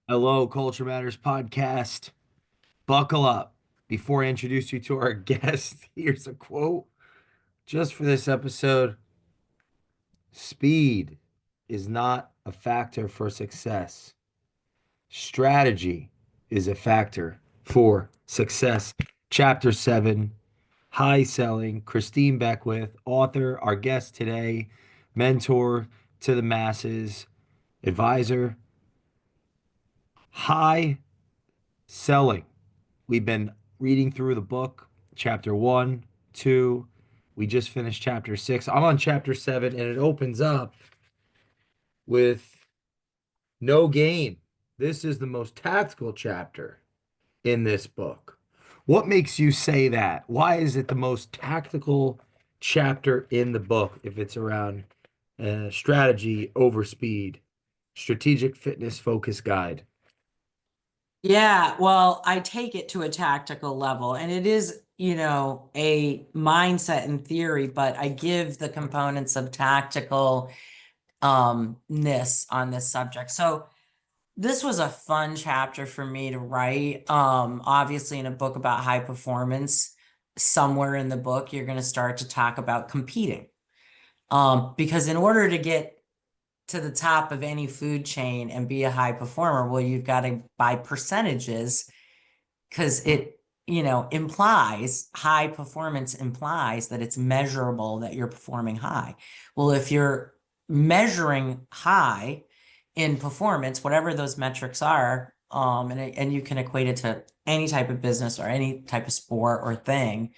Hello, Culture Matters podcast. Buckle up. Before I introduce you to our guest, here's a quote just for this episode. Speed is not a factor for success. Strategy is a factor for success. Chapter 7, High Selling. Christine Beckwith, author, our guest today, mentor to the masses, advisor. High Selling. We've been reading through the book, chapter one, two. We just finished chapter six. I'm on chapter seven, and it opens up with no gain. This is the most tactical chapter in this book. What makes you say that? Why is it the most tactical chapter in the book if it's around strategy over speed, strategic fitness focus guide? Yeah, well, I take it to a tactical level, and it is, a mindset and theory, but I give the components of tactical ness on this subject. So this was a fun chapter for me to write. Obviously in a book about high performance, somewhere in the book, you're going to start to talk about competing. Because in order to get to the top of any food chain and be a high performer, well, you've got to buy percentages because implies high performance implies that it's measurable that you're performing high. Well, if you're measuring high in performance, whatever those metrics are, and you can equate it to any type of business or any type of sport or thing,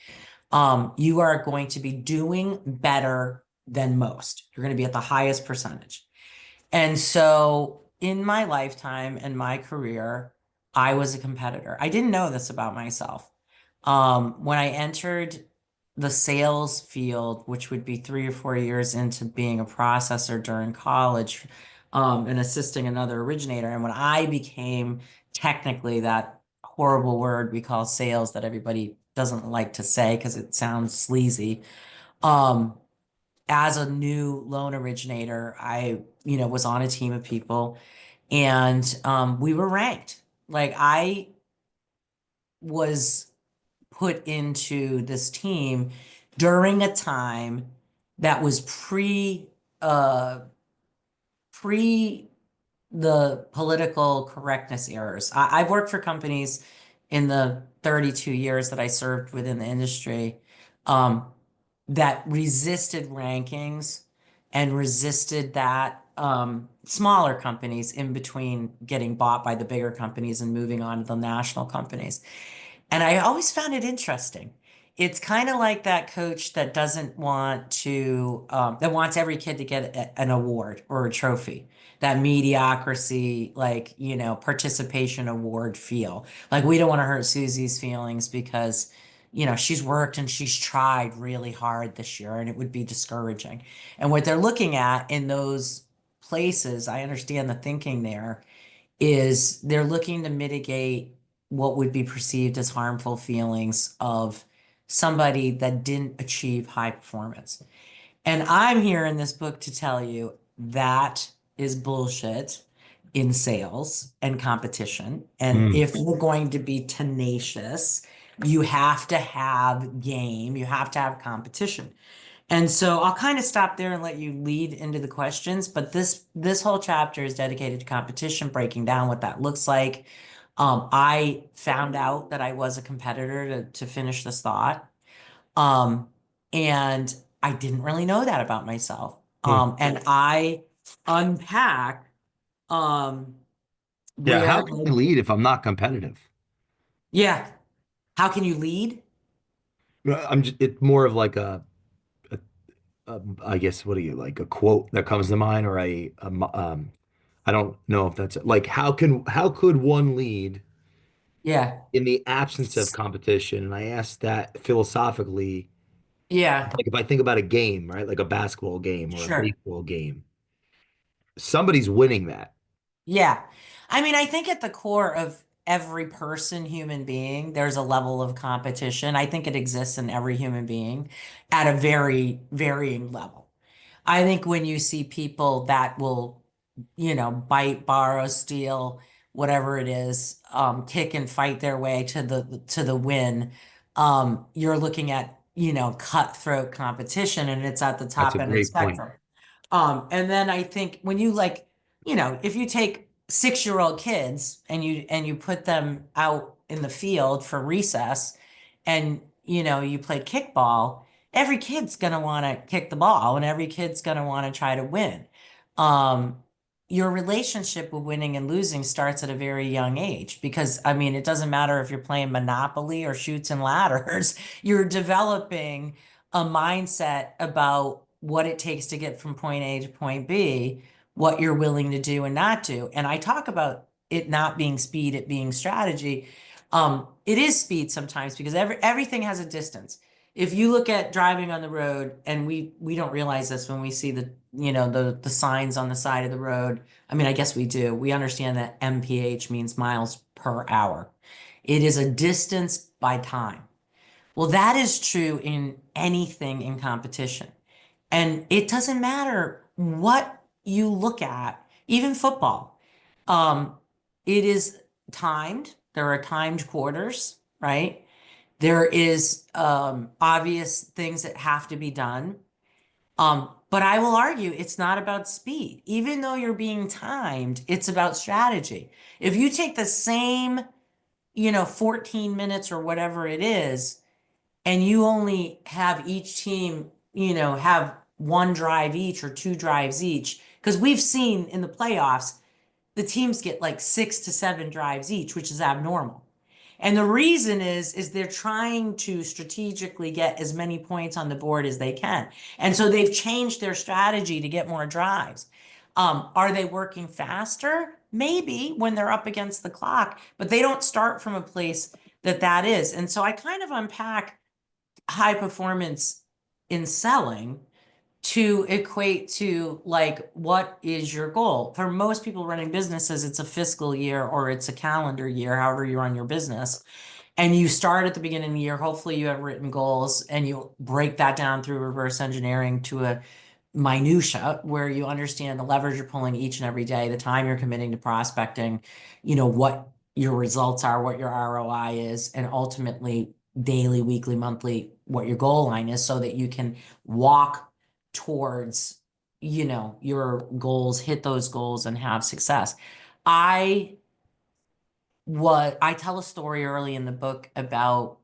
you are going to be doing better than most. You're going to be at the highest percentage. And so in my lifetime and my career, I was a competitor. I didn't know this about myself. When I entered the sales field, which would be 3 or 4 years into being a processor during college, and assisting another originator, and when I became technically that horrible word we call sales that everybody doesn't like to say because it sounds sleazy. Um, as a new loan originator, I, was on a team of people and we were ranked. Like I was put into this team during a time that was pre the political correctness errors. I've worked for companies in the 32 years that I served within the industry, um, that resisted rankings and resisted that, smaller companies in between getting bought by the bigger companies and moving on to the national companies. And I always found it interesting. It's kind of like that coach that doesn't want to, that wants every kid to get an award or a trophy. That mediocrity, like, participation award feel. Like, we don't want to hurt Susie's feelings because, she's worked and she's tried really hard this year and it would be discouraging. And what they're looking at in those places, I understand the thinking there, is they're looking to mitigate what would be perceived as harmful feelings of somebody that didn't achieve high performance. And I'm here in this book to tell you that is bullshit in sales and competition. And Hmm. if you're going to be tenacious, you have to have game, you have to have competition. And so I'll kind of stop there and let you lead into the questions, but this whole chapter is dedicated to competition, breaking down what that looks like. I found out that I was a competitor to finish this thought. Um, and I didn't really know that about myself. Hmm. And I unpack Yeah, where how can I lead if I'm not competitive? yeah, how can you lead? I'm just, it's more of like I guess, what do you like, a quote that comes to mind, or I don't know if that's like, how could one lead Yeah. in the absence of competition? And I ask that philosophically, Yeah, like if I think about a game, right, like a basketball game or a sure. baseball game, somebody's winning that. Yeah. I mean, I think at the core of every person, human being, there's a level of competition. I think it exists in every human being at a very varying level. I think when you see people that will, bite, borrow, steal whatever it is, kick and fight their way to the win. You're looking at, cutthroat competition, and it's at the That's a top end of the great point. spectrum. And then I think when you like, if you take 6-year-old kids and you put them out in the field for recess and you play kickball, every kid's gonna want to kick the ball and every kid's gonna want to try to win. Um, your relationship with winning and losing starts at a very young age because I mean it doesn't matter if you're playing Monopoly or Shoots and Ladders, you're developing a mindset about what it takes to get from point A to point B, what you're willing to do and not do. And I talk about it not being speed, it being strategy. It is speed sometimes because everything has a distance. If you look at driving on the road, and we don't realize this when we see the signs on the side of the road. I mean, I guess we do. We understand that MPH means miles per hour. It is a distance by time. Well, that is true in anything in competition. And it doesn't matter what you look at, even football. Um, it is timed. There are timed quarters, right? There is obvious things that have to be done. But I will argue it's not about speed. Even though you're being timed, it's about strategy. If you take the same, 14 minutes or whatever it is, and you only have each team, have one drive each or two drives each, because we've seen in the playoffs, the teams get like 6 to 7 drives each, which is abnormal. And the reason is they're trying to strategically get as many points on the board as they can. And so they've changed their strategy to get more drives. Are they working faster? Maybe when they're up against the clock, but they don't start from a place that is. And so I kind of unpack high performance in selling to equate to like what is your goal? For most people running businesses, it's a fiscal year or it's a calendar year, however you run your business. And you start at the beginning of the year. Hopefully you have written goals and you break that down through reverse engineering to a minutia where you understand the levers you're pulling each and every day, the time you're committing to prospecting, what your results are, what your ROI is, and ultimately daily, weekly, monthly, what your goal line is so that you can walk towards, your goals, hit those goals and have success. I I tell a story early in the book about,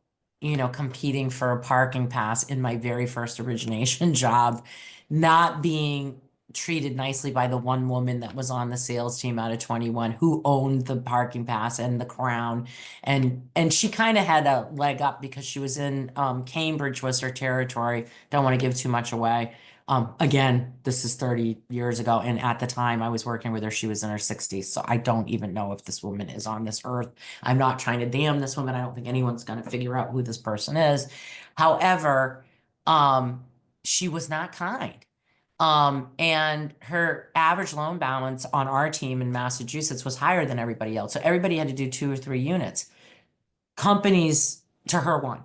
competing for a parking pass in my very first origination job, not being treated nicely by the one woman that was on the sales team out of 21 who owned the parking pass and the crown. And she kind of had a leg up because she was in Cambridge was her territory. Don't want to give too much away. Again, this is 30 years ago, and at the time I was working with her, she was in her 60s. So I don't even know if this woman is on this earth. I'm not trying to damn this woman. I don't think anyone's going to figure out who this person is. However, she was not kind. And her average loan balance on our team in Massachusetts was higher than everybody else. So everybody had to do 2 or 3 units. Companies to her one.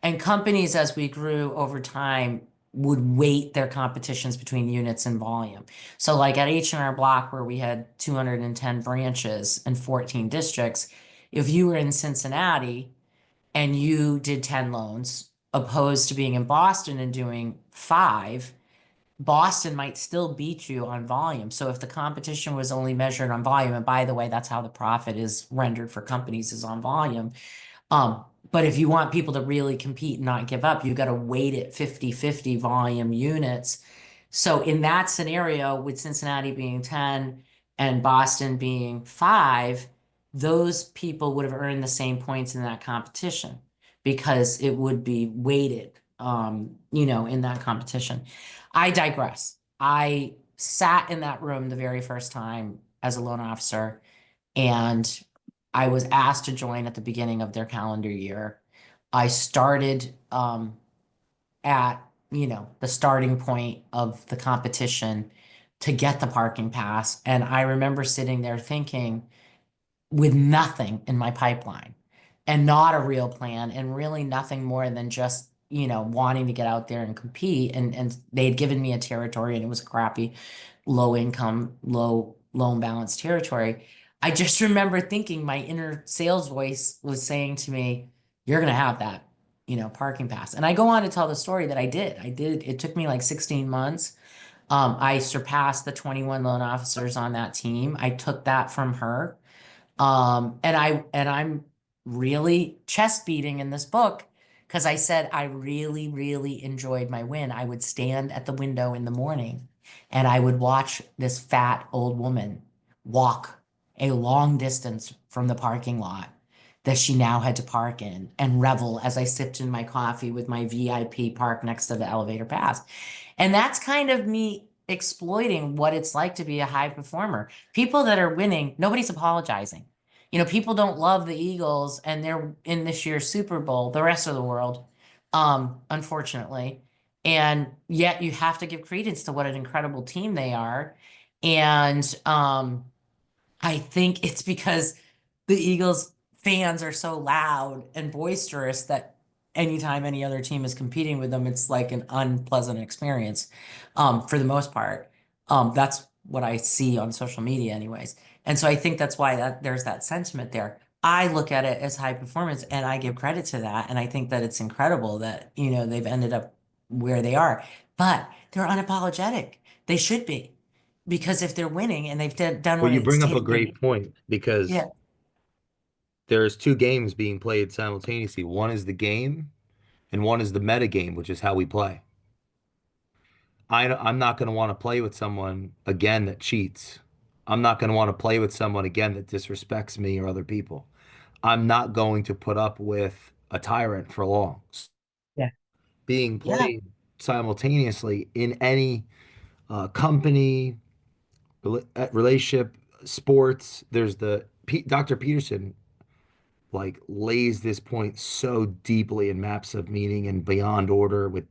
And companies, as we grew over time, would weight their competitions between units and volume. So like at H&R Block, where we had 210 branches and 14 districts, if you were in Cincinnati and you did 10 loans, opposed to being in Boston and doing 5, Boston might still beat you on volume. So if the competition was only measured on volume, and by the way, that's how the profit is rendered for companies is on volume, but if you want people to really compete and not give up, you've got to weight it 50-50 volume units. So in that scenario, with Cincinnati being 10 and Boston being 5, those people would have earned the same points in that competition because it would be weighted, in that competition. I digress. I sat in that room the very first time as a loan officer, and I was asked to join at the beginning of their calendar year. I started at, the starting point of the competition to get the parking pass. And I remember sitting there thinking, with nothing in my pipeline and not a real plan and really nothing more than just, wanting to get out there and compete. And they had given me a territory and it was a crappy, low income, low loan balance territory. I just remember thinking my inner sales voice was saying to me, you're going to have that, parking pass. And I go on to tell the story that I did. It took me like 16 months. I surpassed the 21 loan officers on that team. I took that from her. And I'm really chest beating in this book because I said I really, really enjoyed my win. I would stand at the window in the morning and I would watch this fat old woman walk a long distance from the parking lot that she now had to park in and revel as I sipped in my coffee with my VIP park next to the elevator pass. And that's kind of me exploiting what it's like to be a high performer. People that are winning, nobody's apologizing. People don't love the Eagles and they're in this year's Super Bowl, the rest of the world, unfortunately. And yet you have to give credence to what an incredible team they are. And I think it's because the Eagles fans are so loud and boisterous that anytime any other team is competing with them, it's like an unpleasant experience, for the most part. That's what I see on social media, anyways. And so I think that's why there's that sentiment there. I look at it as high performance and I give credit to that. And I think that it's incredible that, they've ended up where they are. But they're unapologetic. They should be. Because if they're winning and they've done Well, what you it's bring up a taken, great point because yeah. there's two games being played simultaneously. One is the game, and one is the meta game, which is how we play. I'm not going to want to play with someone again that cheats. I'm not going to want to play with someone again that disrespects me or other people. I'm not going to put up with a tyrant for long. Yeah. Being Yeah. played simultaneously in any company, relationship, sports, there's Dr. Peterson like lays this point so deeply in Maps of Meaning and Beyond Order with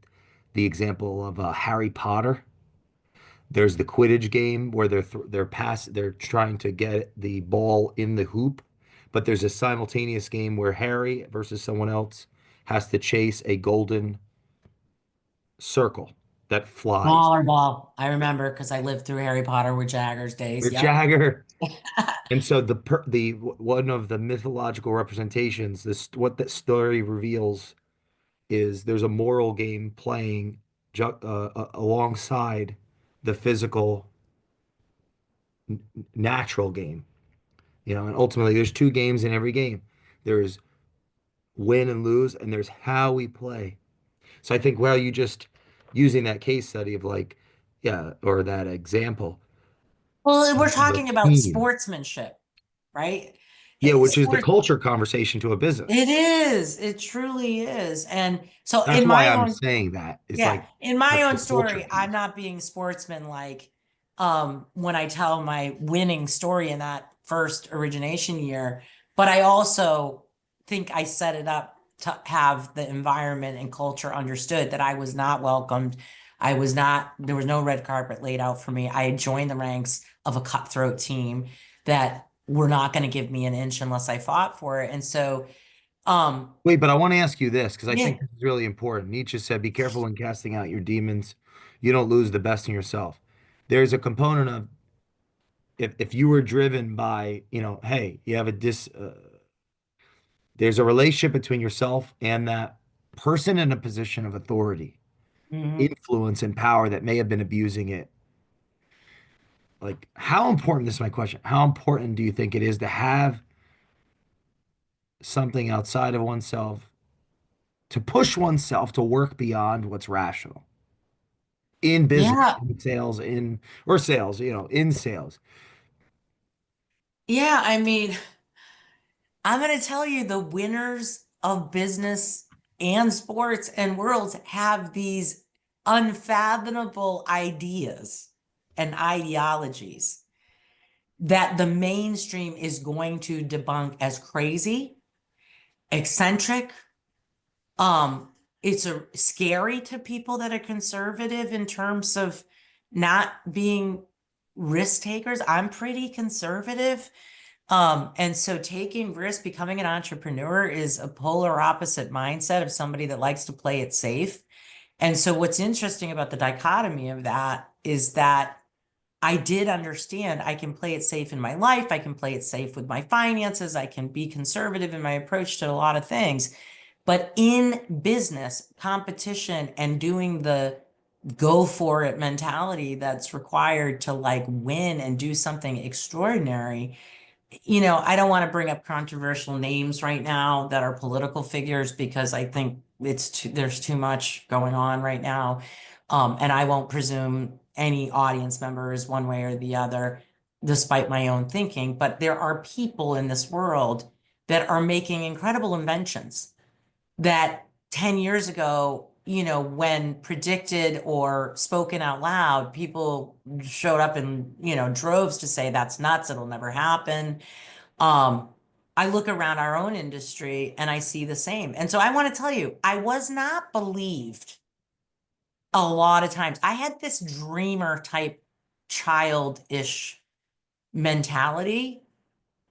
the example of Harry Potter. There's the Quidditch game where they're trying to get the ball in the hoop, but there's a simultaneous game where Harry versus someone else has to chase a golden circle that flies. Smaller ball. I remember because I lived through Harry Potter with Jagger's days. With Yep. Jagger. And so one of the mythological representations, what that story reveals is there's a moral game playing alongside the physical natural game. And ultimately there's two games in every game. There's win and lose, and there's how we play. So I think, well, you just using that case study of like, yeah, or that example Well, we're of a talking about team. sportsmanship, right? Yeah, which is the Sport. culture conversation to a business. It is. It truly is. And so That's in why my I'm own saying that. It's Yeah, like in my that's own the culture story, I'm piece. not being sportsman-like when I tell my winning story in that first origination year, but I also think I set it up to have the environment and culture understood that I was not welcomed. There was no red carpet laid out for me. I had joined the ranks of a cutthroat team that were not going to give me an inch unless I fought for it. And so, um, Wait, but I want to ask you this because I yeah. think this is really important. Nietzsche said, "Be careful when casting out your demons. You don't lose the best in yourself." There's a component of if you were driven by, hey, you have there's a relationship between yourself and that person in a position of authority, Mhm. influence, and power that may have been abusing it. Like, how important, this is my question, how important do you think it is to have something outside of oneself, to push oneself to work beyond what's rational in business, Yeah. in sales, or sales, in sales? Yeah, I mean, I'm going to tell you the winners of business and sports and worlds have these unfathomable ideas and ideologies that the mainstream is going to debunk as crazy, eccentric. Um, it's scary to people that are conservative in terms of not being risk takers. I'm pretty conservative. And so taking risk, becoming an entrepreneur is a polar opposite mindset of somebody that likes to play it safe. And so what's interesting about the dichotomy of that is that I did understand I can play it safe in my life. I can play it safe with my finances. I can be conservative in my approach to a lot of things. But in business, competition and doing the go for it mentality that's required to like win and do something extraordinary, I don't want to bring up controversial names right now that are political figures because I think there's too much going on right now. And I won't presume any audience member is one way or the other, despite my own thinking. But there are people in this world that are making incredible inventions that 10 years ago, when predicted or spoken out loud, people showed up in, droves to say that's nuts, it'll never happen. Um, I look around our own industry and I see the same. And so I want to tell you, I was not believed a lot of times. I had this dreamer type childish mentality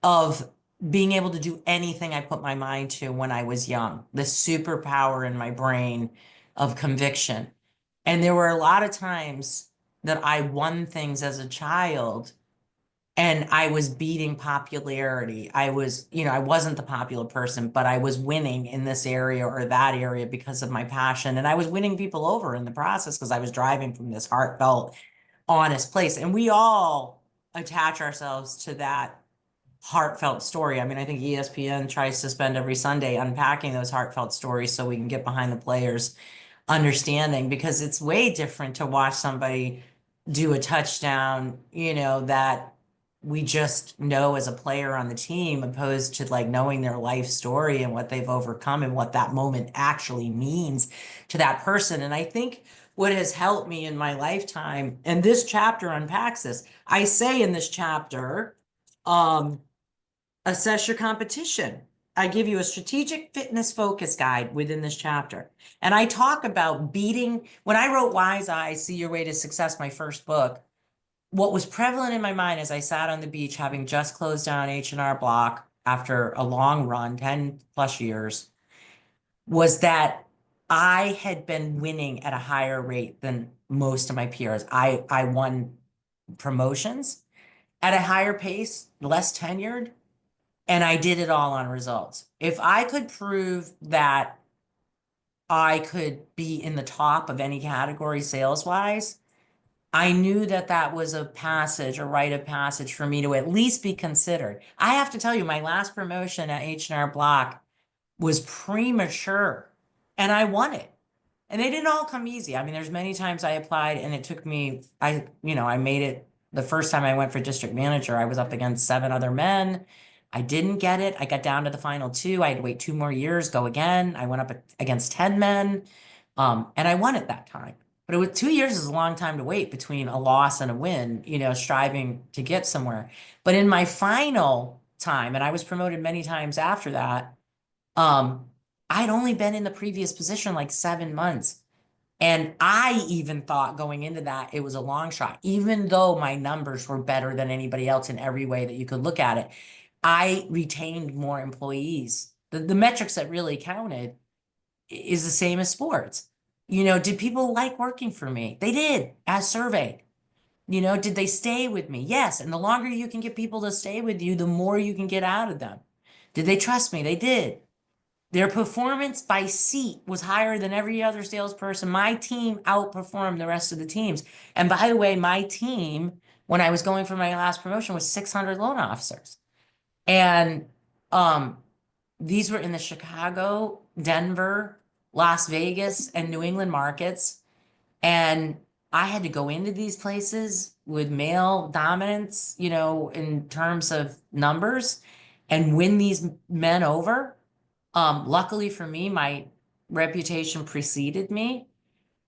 of being able to do anything I put my mind to when I was young, the superpower in my brain of conviction. And there were a lot of times that I won things as a child and I was beating popularity. I wasn't the popular person, but I was winning in this area or that area because of my passion. And I was winning people over in the process because I was driving from this heartfelt, honest place. And we all attach ourselves to that heartfelt story. I mean, I think ESPN tries to spend every Sunday unpacking those heartfelt stories so we can get behind the players' understanding because it's way different to watch somebody do a touchdown, that we just know as a player on the team, opposed to like knowing their life story and what they've overcome and what that moment actually means to that person. And I think what has helped me in my lifetime, and this chapter unpacks this, I say in this chapter, um, assess your competition. I give you a strategic fitness focus guide within this chapter. And I talk about beating, when I wrote Wise Eyes, See Your Way to Success, my first book, what was prevalent in my mind as I sat on the beach, having just closed down H&R Block after a long run, 10 plus years, was that I had been winning at a higher rate than most of my peers. I won promotions at a higher pace, less tenured, and I did it all on results. If I could prove that I could be in the top of any category sales wise, I knew that that was a passage, a rite of passage for me to at least be considered. I have to tell you, my last promotion at H&R Block was premature and I won it. And they didn't all come easy. I mean, there's many times I applied and it took me, I made it the first time I went for district manager, I was up against 7 other men. I didn't get it. I got down to the final two. I had to wait 2 more years, go again. I went up against 10 men. And I won it that time. But it was 2 years is a long time to wait between a loss and a win, striving to get somewhere. But in my final time, and I was promoted many times after that, um, I'd only been in the previous position like 7 months. And I even thought going into that it was a long shot, even though my numbers were better than anybody else in every way that you could look at it. I retained more employees. The metrics that really counted is the same as sports. Did people like working for me? They did, as surveyed. Did they stay with me? Yes. And the longer you can get people to stay with you, the more you can get out of them. Did they trust me? They did. Their performance by seat was higher than every other salesperson. My team outperformed the rest of the teams. And by the way, my team, when I was going for my last promotion, was 600 loan officers. And um, these were in the Chicago, Denver, Las Vegas, and New England markets. And I had to go into these places with male dominance, in terms of numbers and win these men over. Luckily for me, my reputation preceded me,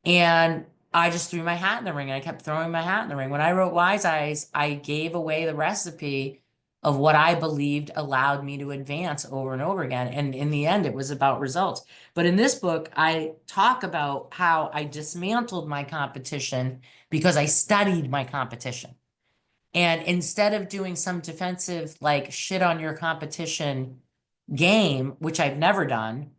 and I just threw my hat in the ring, and I kept throwing my hat in the ring. When I wrote Wise Eyes, I gave away the recipe of what I believed allowed me to advance over and over again. And in the end, it was about results. But in this book, I talk about how I dismantled my competition because I studied my competition. And instead of doing some defensive, like shit on your competition game, which I've never done,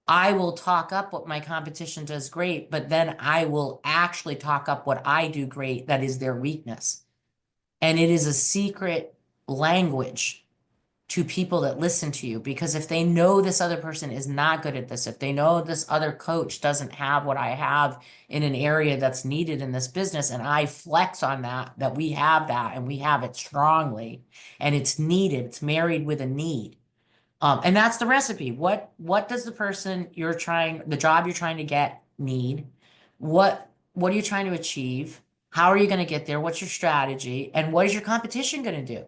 I will talk up what my competition does great, but then I will actually talk up what I do great that is their weakness. And it is a secret language to people that listen to you, because if they know this other person is not good at this, if they know this other coach doesn't have what I have in an area that's needed in this business, and I flex on that, that we have that and we have it strongly and it's needed, it's married with a need. And that's the recipe. What does the person you're trying, the job you're trying to get need? What are you trying to achieve? How are you going to get there? What's your strategy? And what is your competition going to do?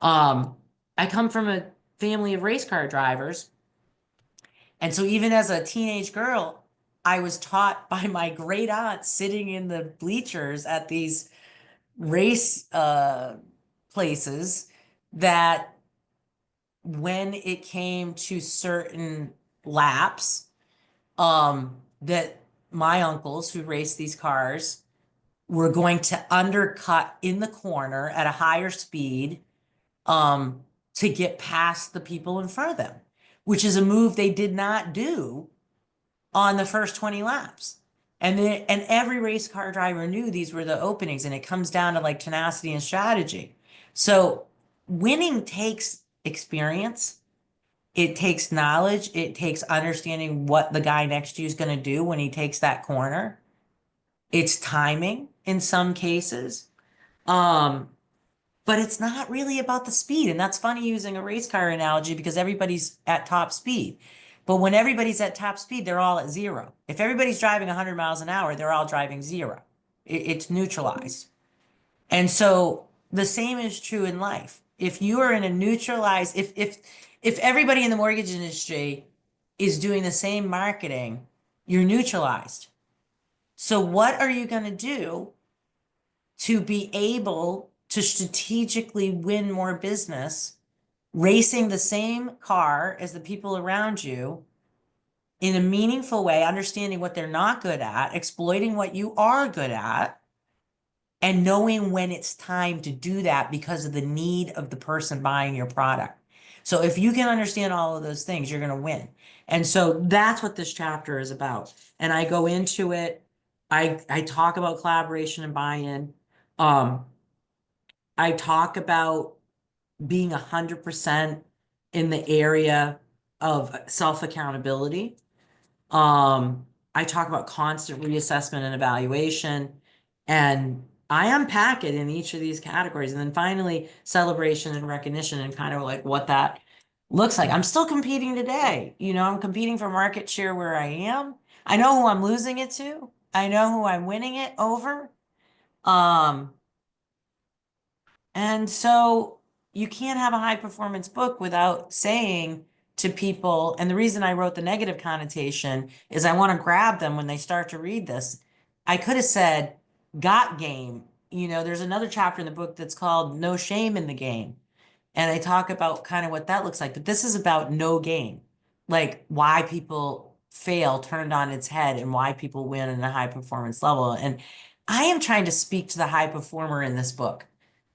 Um, I come from a family of race car drivers. And so even as a teenage girl, I was taught by my great aunt sitting in the bleachers at these race places that when it came to certain laps, that my uncles who raced these cars were going to undercut in the corner at a higher speed, um, to get past the people in front of them, which is a move they did not do on the first 20 laps. And every race car driver knew these were the openings, and it comes down to like tenacity and strategy. So winning takes experience. It takes knowledge. It takes understanding what the guy next to you is going to do when he takes that corner. It's timing in some cases. Um, but it's not really about the speed. And that's funny using a race car analogy because everybody's at top speed. But when everybody's at top speed, they're all at zero. If everybody's driving 100 miles an hour, they're all driving zero. It's neutralized. And so the same is true in life. If you are in a neutralized, if everybody in the mortgage industry is doing the same marketing, you're neutralized. So what are you going to do to be able to strategically win more business, racing the same car as the people around you in a meaningful way, understanding what they're not good at, exploiting what you are good at, and knowing when it's time to do that because of the need of the person buying your product. So if you can understand all of those things, you're going to win. And so that's what this chapter is about. And I go into it. I talk about collaboration and buy-in. Um, I talk about being 100% in the area of self-accountability. I talk about constant reassessment and evaluation, and I unpack it in each of these categories. And then finally, celebration and recognition, and kind of like what that looks like. I'm still competing today. I'm competing for market share where I am. I know who I'm losing it to. I know who I'm winning it over. Um, and so you can't have a high performance book without saying to people, and the reason I wrote the negative connotation is I want to grab them when they start to read this. I could have said, got game. There's another chapter in the book that's called No Shame in the Game. And I talk about kind of what that looks like. But this is about no game, like why people fail turned on its head and why people win in a high performance level. And I am trying to speak to the high performer in this book.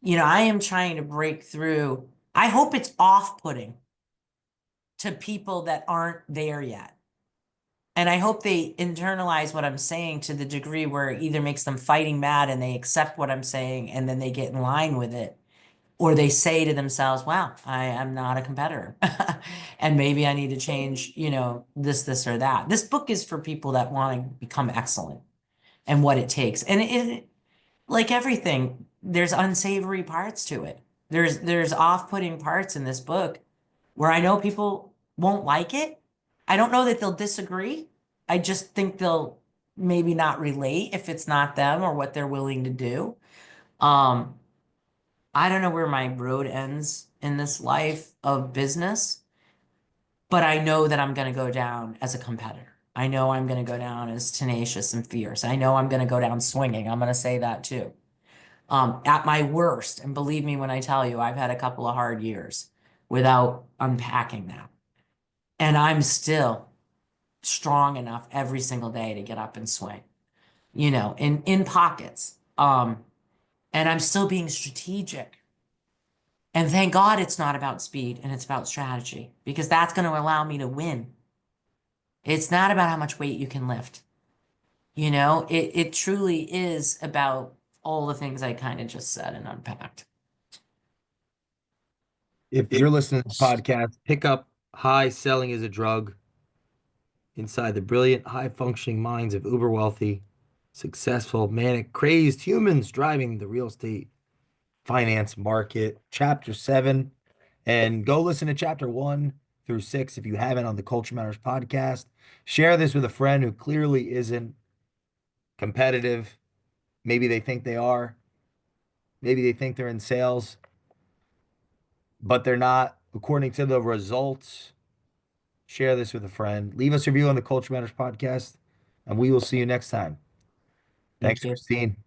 I am trying to break through. I hope it's off-putting to people that aren't there yet. And I hope they internalize what I'm saying to the degree where it either makes them fighting mad and they accept what I'm saying and then they get in line with it, or they say to themselves, wow, I am not a competitor. And maybe I need to change, this, or that. This book is for people that want to become excellent and what it takes. And like everything, there's unsavory parts to it. There's off-putting parts in this book where I know people won't like it. I don't know that they'll disagree. I just think they'll maybe not relate if it's not them or what they're willing to do. Um, I don't know where my road ends in this life of business, but I know that I'm going to go down as a competitor. I know I'm going to go down as tenacious and fierce. I know I'm going to go down swinging. I'm going to say that too. At my worst, and believe me when I tell you, I've had a couple of hard years without unpacking that. And I'm still strong enough every single day to get up and swing, in pockets. And I'm still being strategic. And thank God it's not about speed and it's about strategy, because that's going to allow me to win. It's not about how much weight you can lift. It truly is about all the things I kind of just said and unpacked. If you're listening to this podcast, pick up High Selling is a Drug inside the brilliant, high functioning minds of uber wealthy, successful, manic, crazed humans driving the real estate finance market. Chapter 7. And go listen to chapter 1 through 6 if you haven't on the Culture Matters podcast. Share this with a friend who clearly isn't competitive. Maybe they think they are. Maybe they think they're in sales, but they're not according to the results. Share this with a friend. Leave us a review on the Culture Matters podcast, and we will see you next time. Thank Thanks, you. Christine.